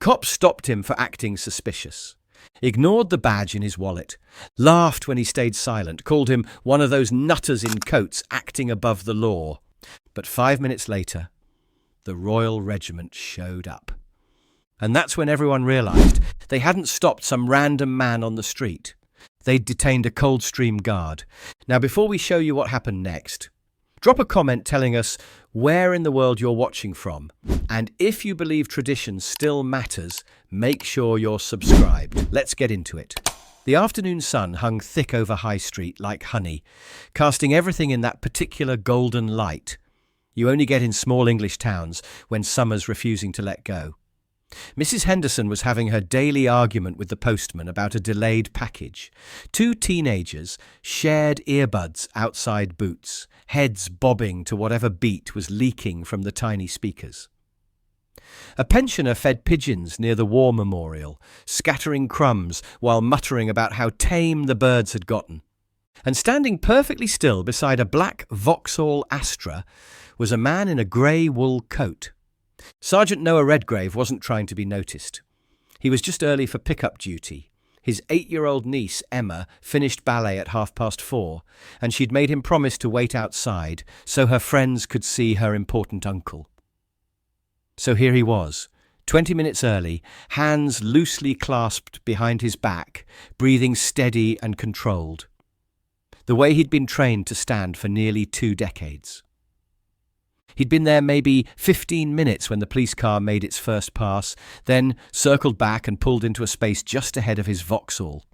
cop stopped him for acting suspicious, ignored the badge in his wallet, laughed when he stayed silent, called him one of those nutters in coats acting above the law. But 5 minutes later, the Royal Regiment showed up. And that's when everyone realised they hadn't stopped some random man on the street. They'd detained a Coldstream Guard. Now, before we show you what happened next, drop a comment telling us where in the world you're watching from. And if you believe tradition still matters, make sure you're subscribed. Let's get into it. The afternoon sun hung thick over High Street like honey, casting everything in that particular golden light you only get in small English towns when summer's refusing to let go. Mrs. Henderson was having her daily argument with the postman about a delayed package. Two teenagers shared earbuds outside Boots, heads bobbing to whatever beat was leaking from the tiny speakers. A pensioner fed pigeons near the war memorial, scattering crumbs while muttering about how tame the birds had gotten. And standing perfectly still beside a black Vauxhall Astra was a man in a grey wool coat. Sergeant Noah Redgrave wasn't trying to be noticed. He was just early for pickup duty. His 8-year-old niece, Emma, finished ballet at 4:30, and she'd made him promise to wait outside so her friends could see her important uncle. So here he was, 20 minutes early, hands loosely clasped behind his back, breathing steady and controlled. The way he'd been trained to stand for nearly 2 decades. He'd been there maybe 15 minutes when the police car made its first pass, then circled back and pulled into a space just ahead of his Vauxhall.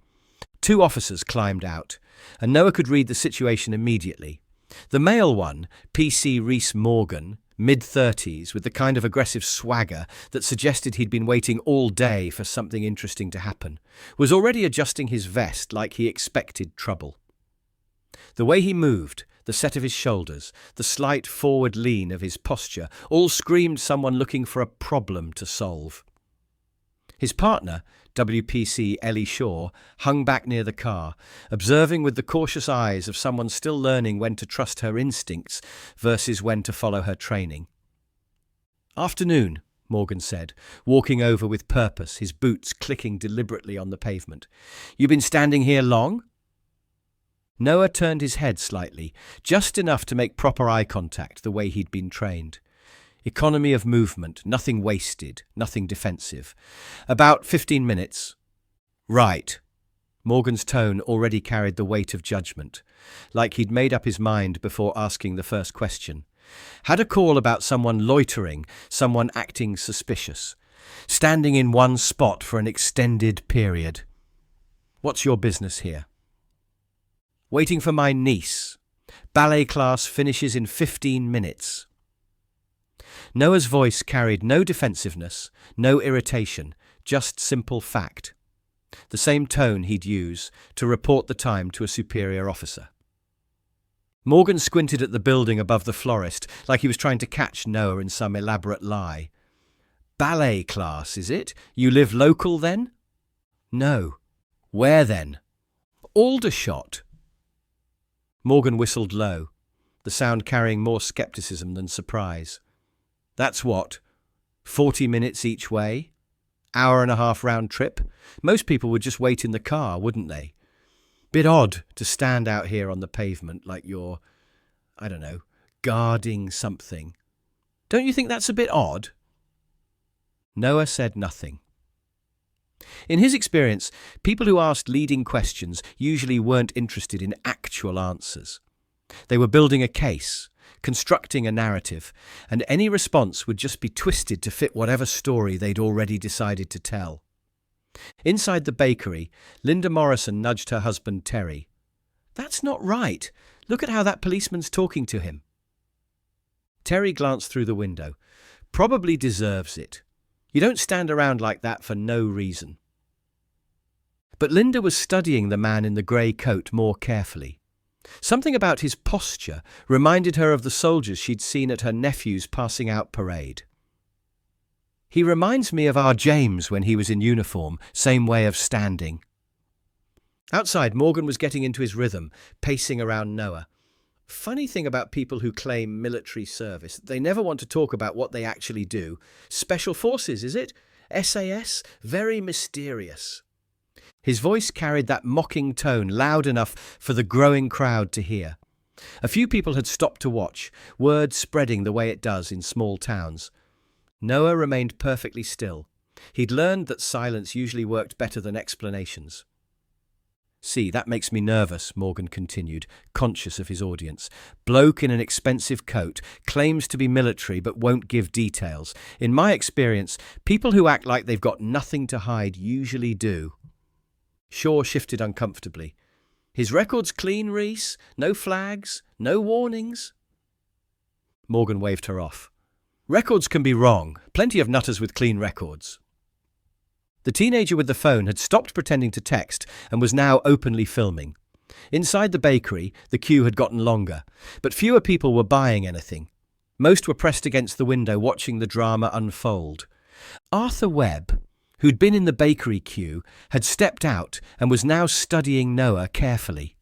2 officers climbed out, and Noah could read the situation immediately. The male one, PC Reese Morgan, mid-30s, with the kind of aggressive swagger that suggested he'd been waiting all day for something interesting to happen, was already adjusting his vest like he expected trouble. The way he moved, the set of his shoulders, the slight forward lean of his posture, all screamed someone looking for a problem to solve. His partner, WPC Ellie Shaw, hung back near the car, observing with the cautious eyes of someone still learning when to trust her instincts versus when to follow her training. "Afternoon," Morgan said, walking over with purpose, his boots clicking deliberately on the pavement. "You been standing here long?" Noah turned his head slightly, just enough to make proper eye contact the way he'd been trained. Economy of movement, nothing wasted, nothing defensive. "About 15 minutes. "Right." Morgan's tone already carried the weight of judgment, like he'd made up his mind before asking the first question. Had a call about someone loitering, someone acting suspicious, standing in one spot for an extended period. "What's your business here?" "Waiting for my niece. Ballet class finishes in 15 minutes. Noah's voice carried no defensiveness, no irritation, just simple fact. The same tone he'd use to report the time to a superior officer. Morgan squinted at the building above the florist, like he was trying to catch Noah in some elaborate lie. "Ballet class, is it? You live local then?" "No." "Where then?" "Aldershot." Morgan whistled low, the sound carrying more scepticism than surprise. "That's what? 40 minutes each way? Hour-and-a-half round trip? Most people would just wait in the car, wouldn't they? Bit odd to stand out here on the pavement like you're, I don't know, guarding something. Don't you think that's a bit odd?" Noah said nothing. In his experience, people who asked leading questions usually weren't interested in actual answers. They were building a case, constructing a narrative, and any response would just be twisted to fit whatever story they'd already decided to tell. Inside the bakery, Linda Morrison nudged her husband Terry. "That's not right. Look at how that policeman's talking to him." Terry glanced through the window. "Probably deserves it. You don't stand around like that for no reason." But Linda was studying the man in the grey coat more carefully. Something about his posture reminded her of the soldiers she'd seen at her nephew's passing out parade. "He reminds me of our James when he was in uniform, same way of standing." Outside, Morgan was getting into his rhythm, pacing around Noah. Funny thing about people who claim military service, they never want to talk about what they actually do. Special forces, is it? SAS? Very mysterious. His voice carried that mocking tone loud enough for the growing crowd to hear. A few people had stopped to watch, word spreading the way it does in small towns. Noah remained perfectly still. He'd learned that silence usually worked better than explanations. "See, that makes me nervous," Morgan continued, conscious of his audience. "Bloke in an expensive coat, claims to be military but won't give details. In my experience, people who act like they've got nothing to hide usually do." Shaw shifted uncomfortably. "His record's clean, Reese? No flags? No warnings?" Morgan waved her off. "Records can be wrong. Plenty of nutters with clean records." The teenager with the phone had stopped pretending to text and was now openly filming. Inside the bakery, the queue had gotten longer, but fewer people were buying anything. Most were pressed against the window watching the drama unfold. Arthur Webb, who'd been in the bakery queue, had stepped out and was now studying Noah carefully.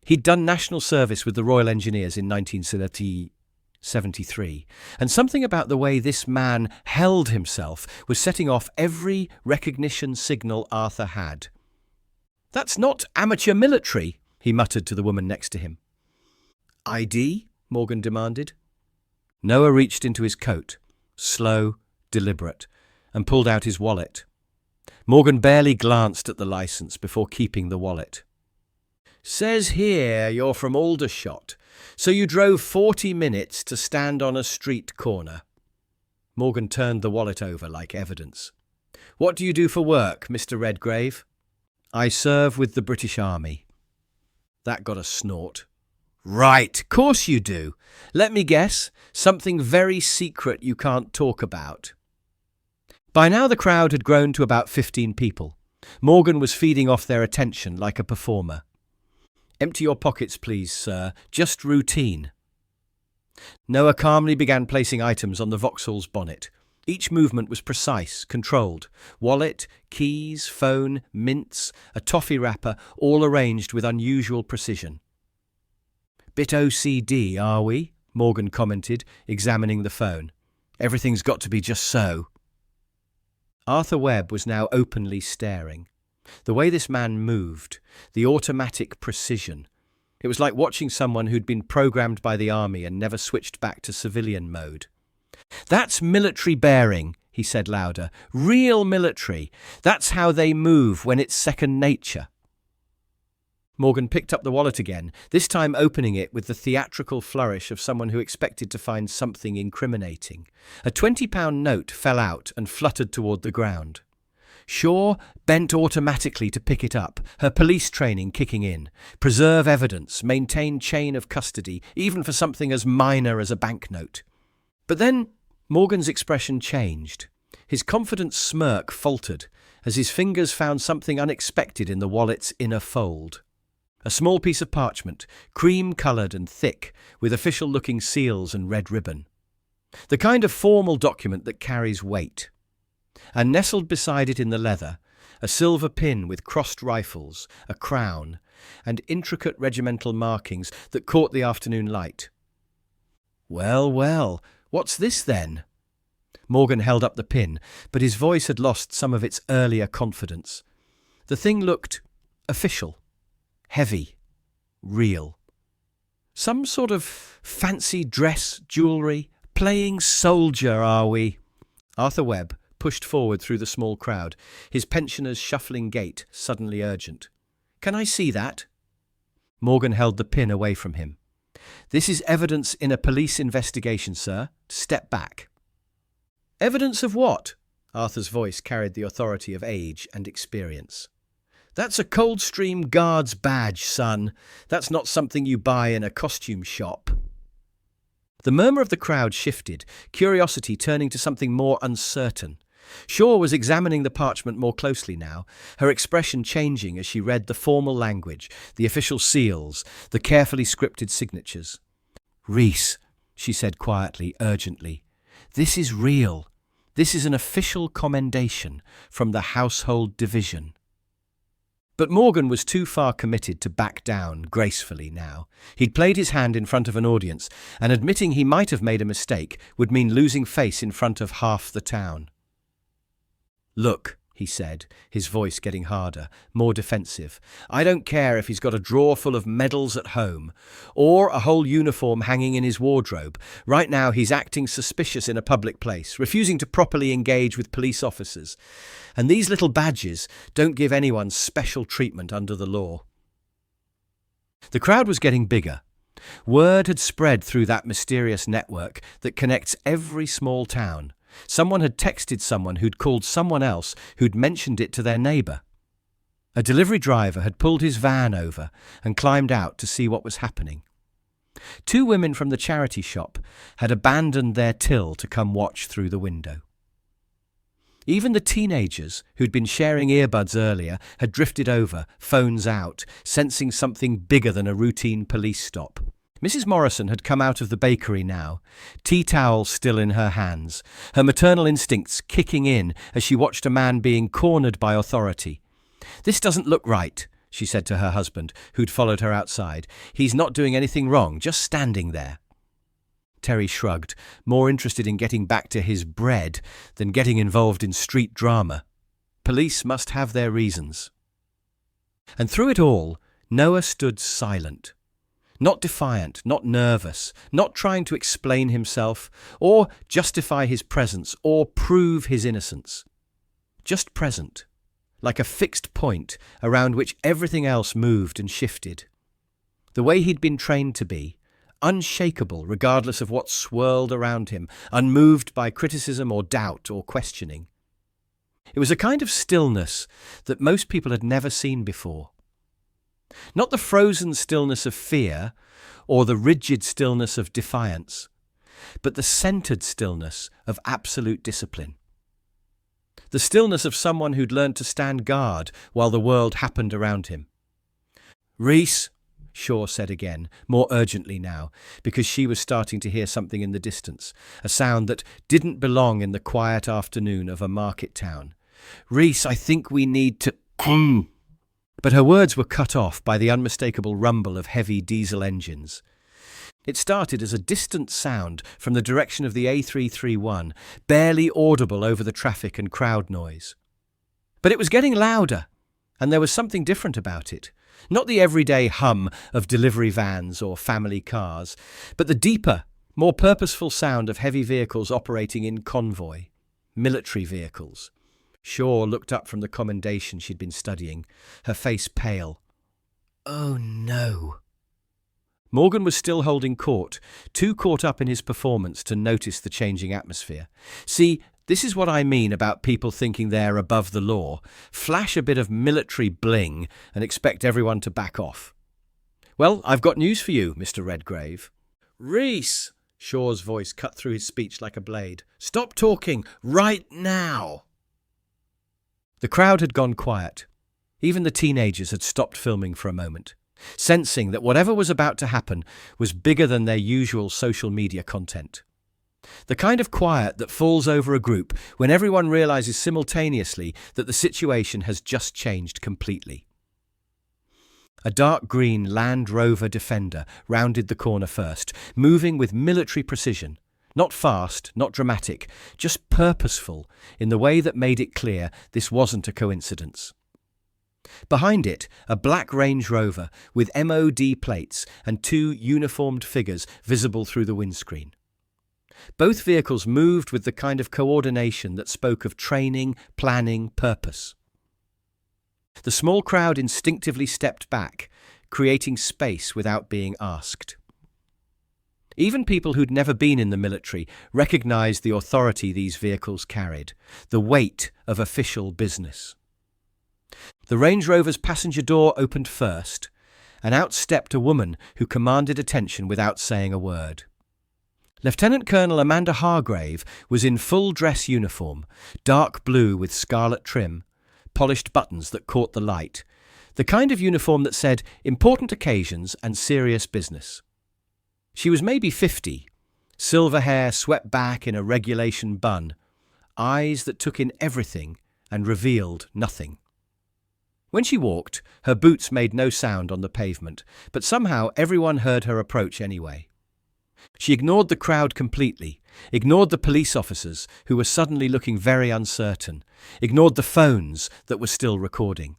He'd done national service with the Royal Engineers in 1973, and something about the way this man held himself was setting off every recognition signal Arthur had. "That's not amateur military," he muttered to the woman next to him. "ID?" Morgan demanded. Noah reached into his coat, slow, deliberate, and pulled out his wallet. Morgan barely glanced at the license before keeping the wallet. "Says here you're from Aldershot. So you drove 40 minutes to stand on a street corner." Morgan turned the wallet over like evidence. "What do you do for work, Mr. Redgrave?" "I serve with the British Army." That got a snort. "Right, course you do. Let me guess, something very secret you can't talk about." By now the crowd had grown to about 15 people. Morgan was feeding off their attention like a performer. "Empty your pockets, please, sir. Just routine." Noah calmly began placing items on the Vauxhall's bonnet. Each movement was precise, controlled. Wallet, keys, phone, mints, a toffee wrapper, all arranged with unusual precision. "Bit OCD, are we?" Morgan commented, examining the phone. "Everything's got to be just so." Arthur Webb was now openly staring. The way this man moved, the automatic precision. It was like watching someone who'd been programmed by the army and never switched back to civilian mode. "That's military bearing," he said louder. "Real military. That's how they move when it's second nature." Morgan picked up the wallet again, this time opening it with the theatrical flourish of someone who expected to find something incriminating. A £20 note fell out and fluttered toward the ground. Shaw bent automatically to pick it up, her police training kicking in. Preserve evidence, maintain chain of custody, even for something as minor as a banknote. But then Morgan's expression changed. His confident smirk faltered as his fingers found something unexpected in the wallet's inner fold. A small piece of parchment, cream-coloured and thick, with official-looking seals and red ribbon. The kind of formal document that carries weight. And nestled beside it in the leather, a silver pin with crossed rifles, a crown, and intricate regimental markings that caught the afternoon light. "Well, well, what's this then?" Morgan held up the pin, but his voice had lost some of its earlier confidence. The thing looked official, heavy, real. Some sort of fancy dress, jewellery, playing soldier, are we? Arthur Webb pushed forward through the small crowd, his pensioner's shuffling gait suddenly urgent. "Can I see that?" Morgan held the pin away from him. "This is evidence in a police investigation, sir. Step back." "Evidence of what?" Arthur's voice carried the authority of age and experience. "That's a Coldstream Guard's badge, son. That's not something you buy in a costume shop." The murmur of the crowd shifted, curiosity turning to something more uncertain. Shaw was examining the parchment more closely now, her expression changing as she read the formal language, the official seals, the carefully scripted signatures. "Reese," she said quietly, urgently, "this is real. This is an official commendation from the Household Division." But Morgan was too far committed to back down gracefully now. He'd played his hand in front of an audience, and admitting he might have made a mistake would mean losing face in front of half the town. "Look," he said, his voice getting harder, more defensive. "I don't care if he's got a drawer full of medals at home, or a whole uniform hanging in his wardrobe. Right now he's acting suspicious in a public place, refusing to properly engage with police officers. And these little badges don't give anyone special treatment under the law." The crowd was getting bigger. Word had spread through that mysterious network that connects every small town. Someone had texted someone who'd called someone else who'd mentioned it to their neighbour. A delivery driver had pulled his van over and climbed out to see what was happening. 2 women from the charity shop had abandoned their till to come watch through the window. Even the teenagers who'd been sharing earbuds earlier had drifted over, phones out, sensing something bigger than a routine police stop. Mrs. Morrison had come out of the bakery now, tea towel still in her hands, her maternal instincts kicking in as she watched a man being cornered by authority. "This doesn't look right," she said to her husband, who'd followed her outside. "He's not doing anything wrong, just standing there." Terry shrugged, more interested in getting back to his bread than getting involved in street drama. Police must have their reasons. And through it all, Noah stood silent. Not defiant, not nervous, not trying to explain himself, or justify his presence, or prove his innocence. Just present, like a fixed point around which everything else moved and shifted. The way he'd been trained to be, unshakable regardless of what swirled around him, unmoved by criticism or doubt or questioning. It was a kind of stillness that most people had never seen before. Not the frozen stillness of fear or the rigid stillness of defiance, but the centered stillness of absolute discipline. The stillness of someone who'd learned to stand guard while the world happened around him. "Reese," Shaw said again, more urgently now, because she was starting to hear something in the distance, a sound that didn't belong in the quiet afternoon of a market town. "Reese, I think we need to—" But her words were cut off by the unmistakable rumble of heavy diesel engines. It started as a distant sound from the direction of the A331, barely audible over the traffic and crowd noise. But it was getting louder, and there was something different about it. Not the everyday hum of delivery vans or family cars, but the deeper, more purposeful sound of heavy vehicles operating in convoy, military vehicles. Shaw looked up from the commendation she'd been studying, her face pale. "Oh no." Morgan was still holding court, too caught up in his performance to notice the changing atmosphere. "See, this is what I mean about people thinking they're above the law. Flash a bit of military bling and expect everyone to back off. Well, I've got news for you, Mr. Redgrave." "Reese!" Shaw's voice cut through his speech like a blade. "Stop talking right now!" The crowd had gone quiet. Even the teenagers had stopped filming for a moment, sensing that whatever was about to happen was bigger than their usual social media content. The kind of quiet that falls over a group when everyone realizes simultaneously that the situation has just changed completely. A dark green Land Rover Defender rounded the corner first, moving with military precision. Not fast, not dramatic, just purposeful in the way that made it clear this wasn't a coincidence. Behind it, a black Range Rover with MOD plates and 2 uniformed figures visible through the windscreen. Both vehicles moved with the kind of coordination that spoke of training, planning, purpose. The small crowd instinctively stepped back, creating space without being asked. Even people who'd never been in the military recognized the authority these vehicles carried, the weight of official business. The Range Rover's passenger door opened first, and out stepped a woman who commanded attention without saying a word. Lieutenant Colonel Amanda Hargrave was in full dress uniform, dark blue with scarlet trim, polished buttons that caught the light, the kind of uniform that said important occasions and serious business. She was maybe 50, silver hair swept back in a regulation bun, eyes that took in everything and revealed nothing. When she walked, her boots made no sound on the pavement, but somehow everyone heard her approach anyway. She ignored the crowd completely, ignored the police officers who were suddenly looking very uncertain, ignored the phones that were still recording.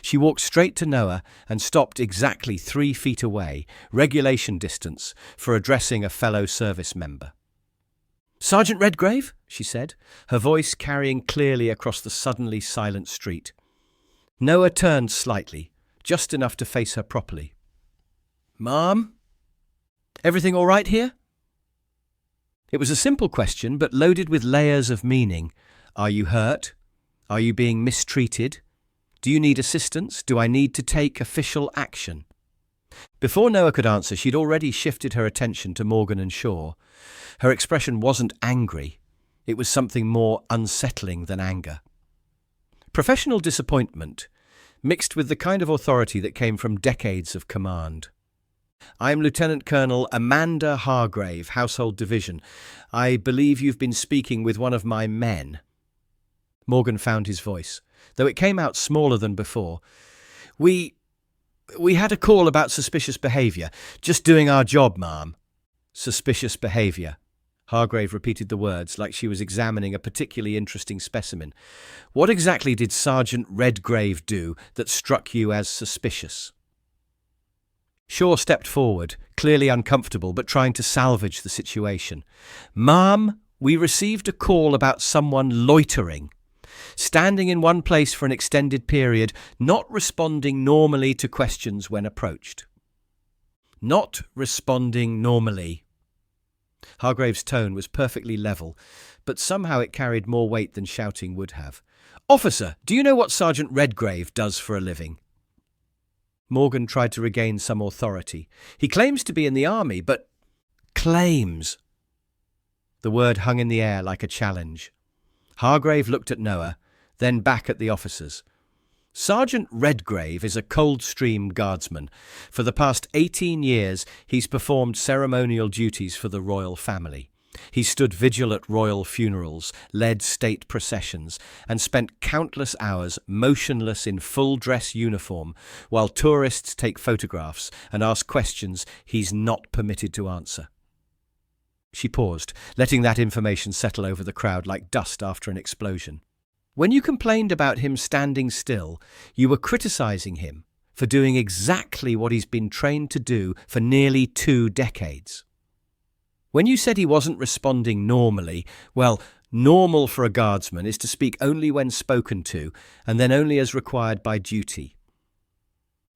She walked straight to Noah and stopped exactly 3 feet away, regulation distance, for addressing a fellow service member. "Sergeant Redgrave?" she said, her voice carrying clearly across the suddenly silent street. Noah turned slightly, just enough to face her properly. "Mom? Everything all right here?" It was a simple question, but loaded with layers of meaning. Are you hurt? Are you being mistreated? Do you need assistance? Do I need to take official action? Before Noah could answer, she'd already shifted her attention to Morgan and Shaw. Her expression wasn't angry. It was something more unsettling than anger. Professional disappointment, mixed with the kind of authority that came from decades of command. "I am Lieutenant Colonel Amanda Hargrave, Household Division. I believe you've been speaking with one of my men." Morgan found his voice, though it came out smaller than before. We had a call about suspicious behaviour. Just doing our job, ma'am." "Suspicious behaviour." Hargrave repeated the words like she was examining a particularly interesting specimen. "What exactly did Sergeant Redgrave do that struck you as suspicious?" Shaw stepped forward, clearly uncomfortable but trying to salvage the situation. "Ma'am, we received a call about someone loitering, standing in one place for an extended period, not responding normally to questions when approached." Not responding normally. Hargrave's tone was perfectly level, but somehow it carried more weight than shouting would have. "Officer, do you know what Sergeant Redgrave does for a living?" Morgan tried to regain some authority. "He claims to be in the army, but—" "Claims." The word hung in the air like a challenge. Hargrave looked at Noah, then back at the officers. "Sergeant Redgrave is a Coldstream Guardsman. For the past 18 years, he's performed ceremonial duties for the royal family. He stood vigil at royal funerals, led state processions, and spent countless hours motionless in full-dress uniform while tourists take photographs and ask questions he's not permitted to answer." She paused, letting that information settle over the crowd like dust after an explosion. "When you complained about him standing still, you were criticizing him for doing exactly what he's been trained to do for nearly 2 decades. When you said he wasn't responding normally, well, normal for a guardsman is to speak only when spoken to, and then only as required by duty."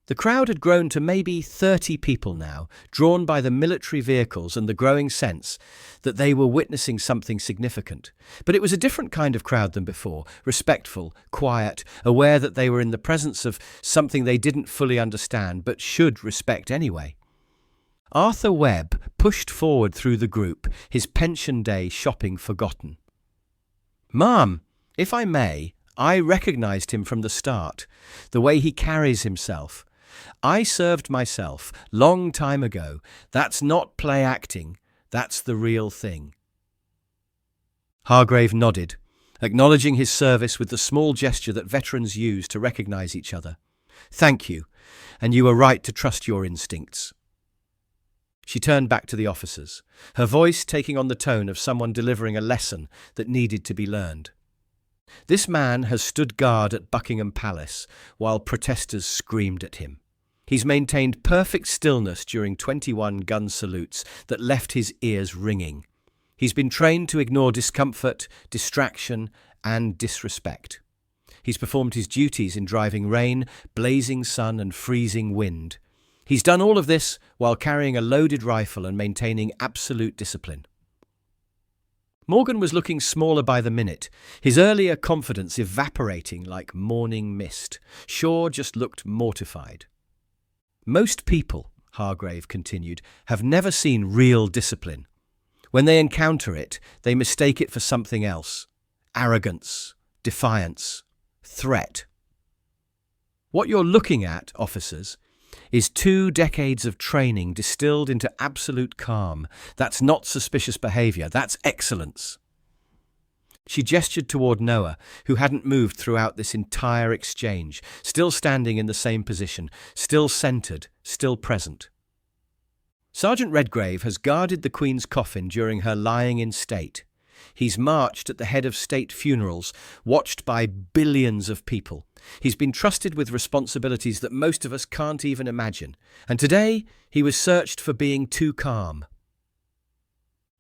The crowd had grown to maybe 30 people now, drawn by the military vehicles and the growing sense that they were witnessing something significant. But it was a different kind of crowd than before, respectful, quiet, aware that they were in the presence of something they didn't fully understand but should respect anyway. Arthur Webb pushed forward through the group, his pension day shopping forgotten. "Ma'am, if I may, I recognized him from the start, the way he carries himself. I served myself, long time ago. That's not play acting, that's the real thing." Hargrave nodded, acknowledging his service with the small gesture that veterans use to recognize each other. "Thank you, and you were right to trust your instincts." She turned back to the officers, her voice taking on the tone of someone delivering a lesson that needed to be learned. "This man has stood guard at Buckingham Palace while protesters screamed at him. He's maintained perfect stillness during 21 gun salutes that left his ears ringing. He's been trained to ignore discomfort, distraction, and disrespect. He's performed his duties in driving rain, blazing sun, and freezing wind. He's done all of this while carrying a loaded rifle and maintaining absolute discipline." Morgan was looking smaller by the minute, his earlier confidence evaporating like morning mist. Shaw just looked mortified. "Most people," Hargrave continued, "have never seen real discipline. When they encounter it, they mistake it for something else. Arrogance, defiance, threat. What you're looking at, officers, is 2 decades of training distilled into absolute calm. That's not suspicious behaviour, that's excellence." She gestured toward Noah, who hadn't moved throughout this entire exchange, still standing in the same position, still centred, still present. Sergeant Redgrave has guarded the Queen's coffin during her lying in state. He's marched at the head of state funerals, watched by billions of people. He's been trusted with responsibilities that most of us can't even imagine. And today, he was searched for being too calm.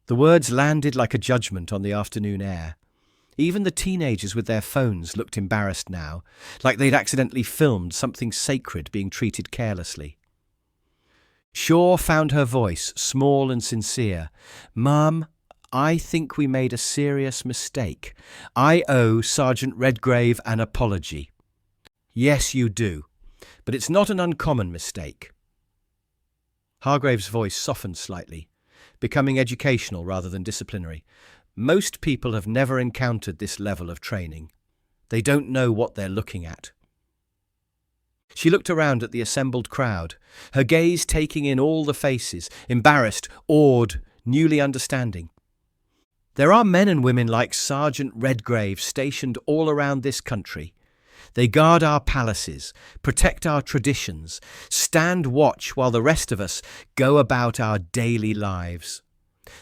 The words landed like a judgment on the afternoon air. Even the teenagers with their phones looked embarrassed now, like they'd accidentally filmed something sacred being treated carelessly. Shaw found her voice small and sincere. "Mum, I think we made a serious mistake. I owe Sergeant Redgrave an apology." "Yes, you do, but it's not an uncommon mistake." Hargrave's voice softened slightly, becoming educational rather than disciplinary. "Most people have never encountered this level of training. They don't know what they're looking at." She looked around at the assembled crowd, her gaze taking in all the faces, embarrassed, awed, newly understanding. There are men and women like Sergeant Redgrave stationed all around this country. They guard our palaces, protect our traditions, stand watch while the rest of us go about our daily lives.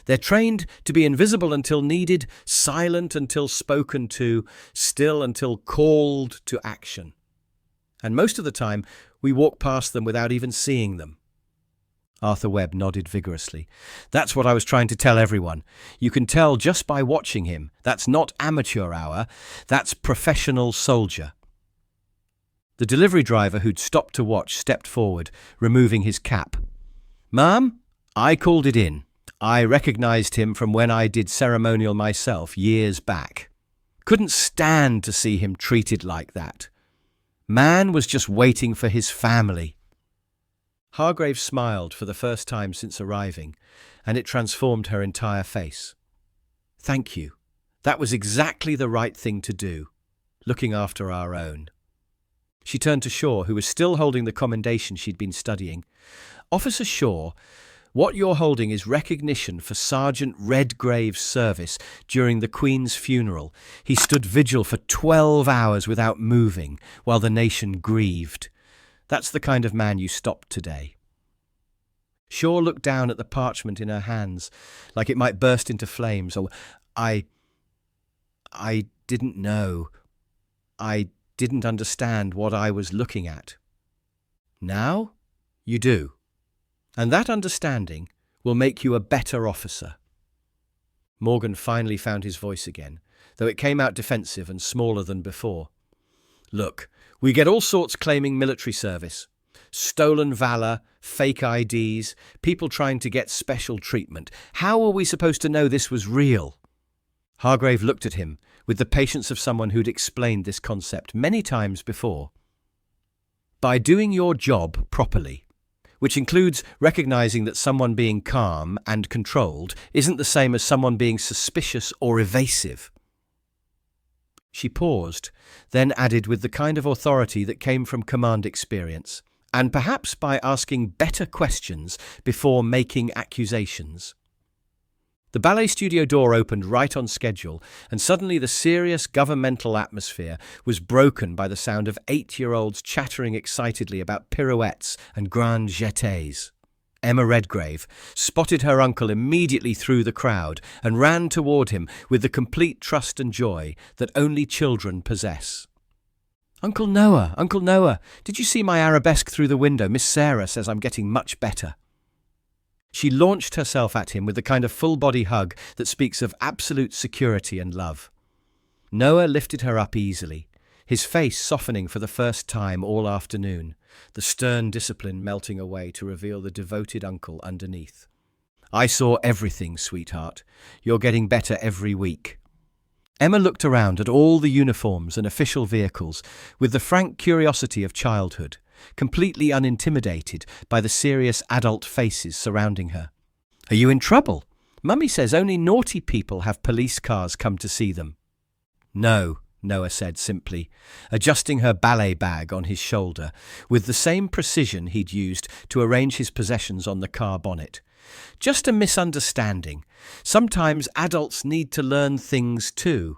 They're trained to be invisible until needed, silent until spoken to, still until called to action. And most of the time, we walk past them without even seeing them. Arthur Webb nodded vigorously. "That's what I was trying to tell everyone. You can tell just by watching him. That's not amateur hour. That's professional soldier." The delivery driver who'd stopped to watch stepped forward, removing his cap. "Ma'am, I called it in. I recognized him from when I did ceremonial myself years back. Couldn't stand to see him treated like that. Man was just waiting for his family." Hargrave smiled for the first time since arriving, and it transformed her entire face. "Thank you. That was exactly the right thing to do, looking after our own." She turned to Shaw, who was still holding the commendation she'd been studying. "Officer Shaw, what you're holding is recognition for Sergeant Redgrave's service during the Queen's funeral. He stood vigil for 12 hours without moving, while the nation grieved. That's the kind of man you stopped today." Shaw looked down at the parchment in her hands, like it might burst into flames. "Oh, I didn't know. I didn't understand what I was looking at." "Now you do. And that understanding will make you a better officer." Morgan finally found his voice again, though it came out defensive and smaller than before. "Look, we get all sorts claiming military service. Stolen valor, fake IDs, people trying to get special treatment. How are we supposed to know this was real?" Hargrave looked at him with the patience of someone who'd explained this concept many times before. "By doing your job properly, which includes recognizing that someone being calm and controlled isn't the same as someone being suspicious or evasive." She paused, then added with the kind of authority that came from command experience, and perhaps by asking better questions before making accusations. The ballet studio door opened right on schedule, and suddenly the serious governmental atmosphere was broken by the sound of 8-year-olds chattering excitedly about pirouettes and grand jetés. Emma Redgrave spotted her uncle immediately through the crowd and ran toward him with the complete trust and joy that only children possess. Uncle Noah, did you see my arabesque through the window? Miss Sarah says I'm getting much better." She launched herself at him with the kind of full-body hug that speaks of absolute security and love. Noah lifted her up easily, his face softening for the first time all afternoon, the stern discipline melting away to reveal the devoted uncle underneath. "I saw everything, sweetheart. You're getting better every week." Emma looked around at all the uniforms and official vehicles with the frank curiosity of childhood, completely unintimidated by the serious adult faces surrounding her. "Are you in trouble? Mummy says only naughty people have police cars come to see them." "No," Noah said simply, adjusting her ballet bag on his shoulder with the same precision he'd used to arrange his possessions on the car bonnet. "Just a misunderstanding. Sometimes adults need to learn things too."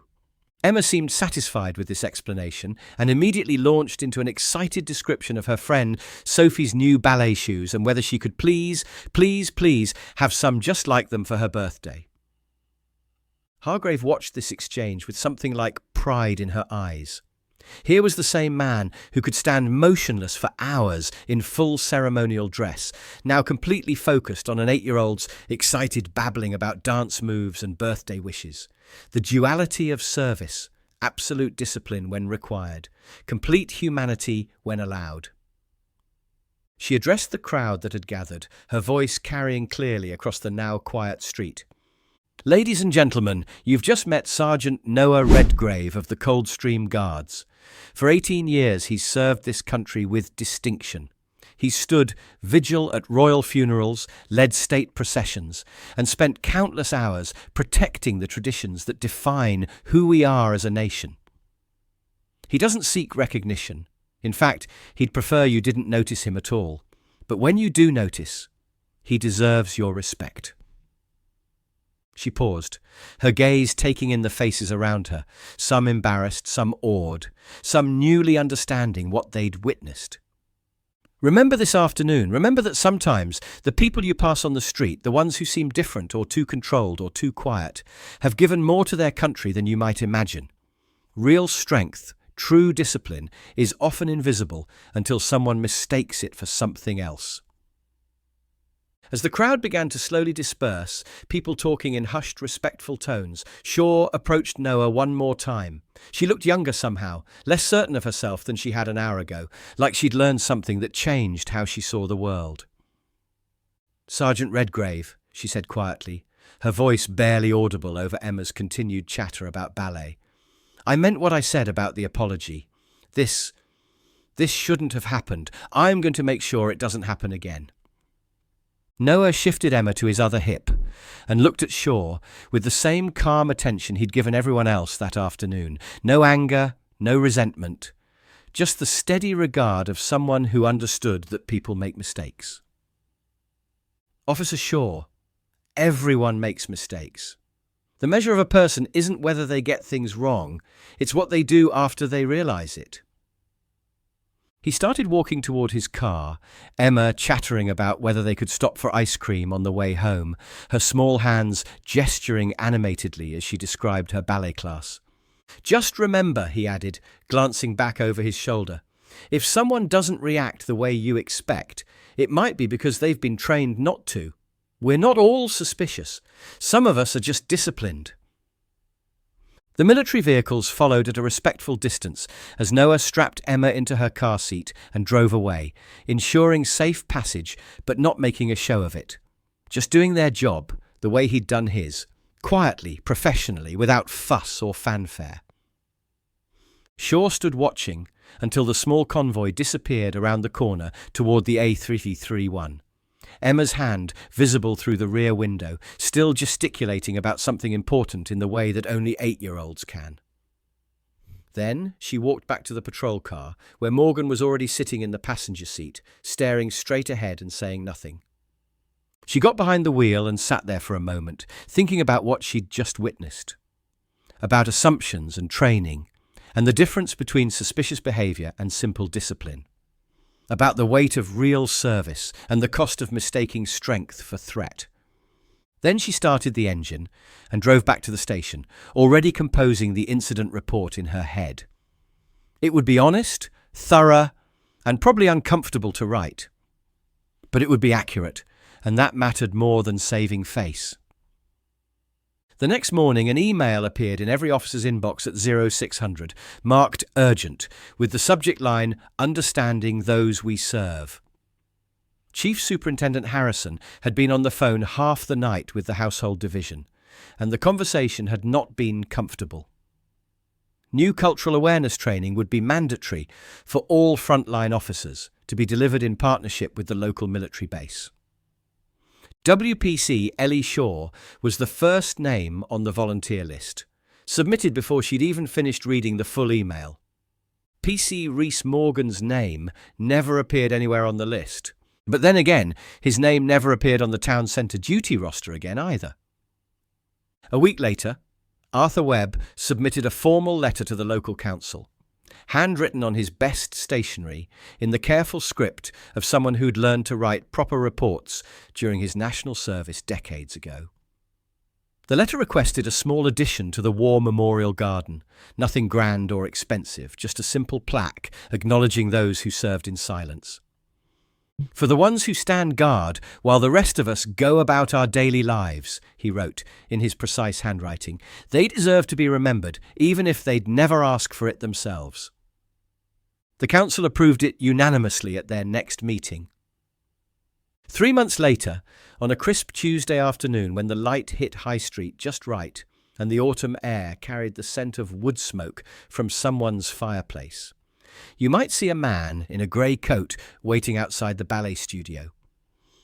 Emma seemed satisfied with this explanation and immediately launched into an excited description of her friend Sophie's new ballet shoes and whether she could please have some just like them for her birthday. Hargrave watched this exchange with something like pride in her eyes. Here was the same man who could stand motionless for hours in full ceremonial dress, now completely focused on an 8-year-old's excited babbling about dance moves and birthday wishes. The duality of service, absolute discipline when required, complete humanity when allowed. She addressed the crowd that had gathered, her voice carrying clearly across the now quiet street. "Ladies and gentlemen, you've just met Sergeant Noah Redgrave of the Coldstream Guards. For 18 years he's served this country with distinction. He's stood vigil at royal funerals, led state processions, and spent countless hours protecting the traditions that define who we are as a nation. He doesn't seek recognition. In fact, he'd prefer you didn't notice him at all. But when you do notice, he deserves your respect." She paused, her gaze taking in the faces around her, some embarrassed, some awed, some newly understanding what they'd witnessed. "Remember this afternoon, remember that sometimes the people you pass on the street, the ones who seem different or too controlled or too quiet, have given more to their country than you might imagine. Real strength, true discipline, is often invisible until someone mistakes it for something else." As the crowd began to slowly disperse, people talking in hushed, respectful tones, Shaw approached Noah one more time. She looked younger somehow, less certain of herself than she had an hour ago, like she'd learned something that changed how she saw the world. "Sergeant Redgrave," she said quietly, her voice barely audible over Emma's continued chatter about ballet. "I meant what I said about the apology. This shouldn't have happened. I'm going to make sure it doesn't happen again." Noah shifted Emma to his other hip and looked at Shaw with the same calm attention he'd given everyone else that afternoon. No anger, no resentment, just the steady regard of someone who understood that people make mistakes. "Officer Shaw, everyone makes mistakes. The measure of a person isn't whether they get things wrong, it's what they do after they realize it." He started walking toward his car, Emma chattering about whether they could stop for ice cream on the way home, her small hands gesturing animatedly as she described her ballet class. "Just remember," he added, glancing back over his shoulder, "if someone doesn't react the way you expect, it might be because they've been trained not to. We're not all suspicious. Some of us are just disciplined." The military vehicles followed at a respectful distance as Noah strapped Emma into her car seat and drove away, ensuring safe passage but not making a show of it. Just doing their job, the way he'd done his, quietly, professionally, without fuss or fanfare. Shaw stood watching until the small convoy disappeared around the corner toward the A331. Emma's hand visible through the rear window, still gesticulating about something important in the way that only 8-year-olds can. Then she walked back to the patrol car, where Morgan was already sitting in the passenger seat, staring straight ahead and saying nothing. She got behind the wheel and sat there for a moment, thinking about what she'd just witnessed. About assumptions and training, and the difference between suspicious behaviour and simple discipline. About the weight of real service and the cost of mistaking strength for threat. Then she started the engine and drove back to the station, already composing the incident report in her head. It would be honest, thorough, and probably uncomfortable to write. But it would be accurate, and that mattered more than saving face. The next morning, an email appeared in every officer's inbox at 0600, marked urgent, with the subject line, "Understanding those we serve." Chief Superintendent Harrison had been on the phone half the night with the Household Division, and the conversation had not been comfortable. New cultural awareness training would be mandatory for all frontline officers, to be delivered in partnership with the local military base. WPC Ellie Shaw was the first name on the volunteer list, submitted before she'd even finished reading the full email. PC Reese Morgan's name never appeared anywhere on the list, but then again, his name never appeared on the town centre duty roster again either. A week later, Arthur Webb submitted a formal letter to the local council, handwritten on his best stationery in the careful script of someone who'd learned to write proper reports during his national service decades ago. The letter requested a small addition to the War Memorial Garden, nothing grand or expensive, just a simple plaque acknowledging those who served in silence. "For the ones who stand guard while the rest of us go about our daily lives," he wrote in his precise handwriting, "they deserve to be remembered, even if they'd never ask for it themselves." The council approved it unanimously at their next meeting. 3 months later, on a crisp Tuesday afternoon when the light hit High Street just right and the autumn air carried the scent of wood smoke from someone's fireplace, you might see a man in a grey coat waiting outside the ballet studio,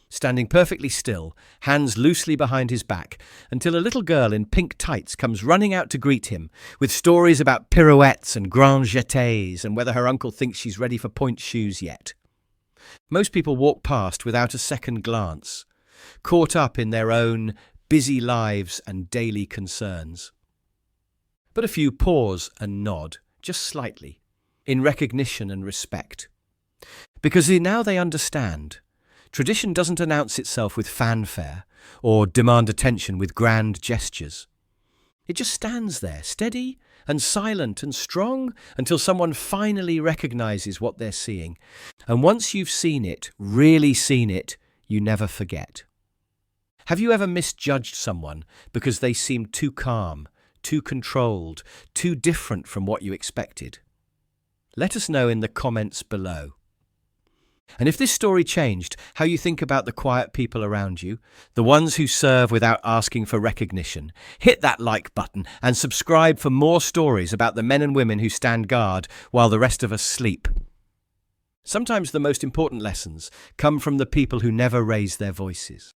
standing perfectly still, hands loosely behind his back, until a little girl in pink tights comes running out to greet him with stories about pirouettes and grand jetés and whether her uncle thinks she's ready for point shoes yet. Most people walk past without a second glance, caught up in their own busy lives and daily concerns. But a few pause and nod, just slightly, in recognition and respect. Because now they understand. Tradition doesn't announce itself with fanfare or demand attention with grand gestures. It just stands there, steady and silent and strong, until someone finally recognizes what they're seeing. And once you've seen it, really seen it, you never forget. Have you ever misjudged someone because they seemed too calm, too controlled, too different from what you expected? Let us know in the comments below. And if this story changed how you think about the quiet people around you, the ones who serve without asking for recognition, hit that like button and subscribe for more stories about the men and women who stand guard while the rest of us sleep. Sometimes the most important lessons come from the people who never raise their voices.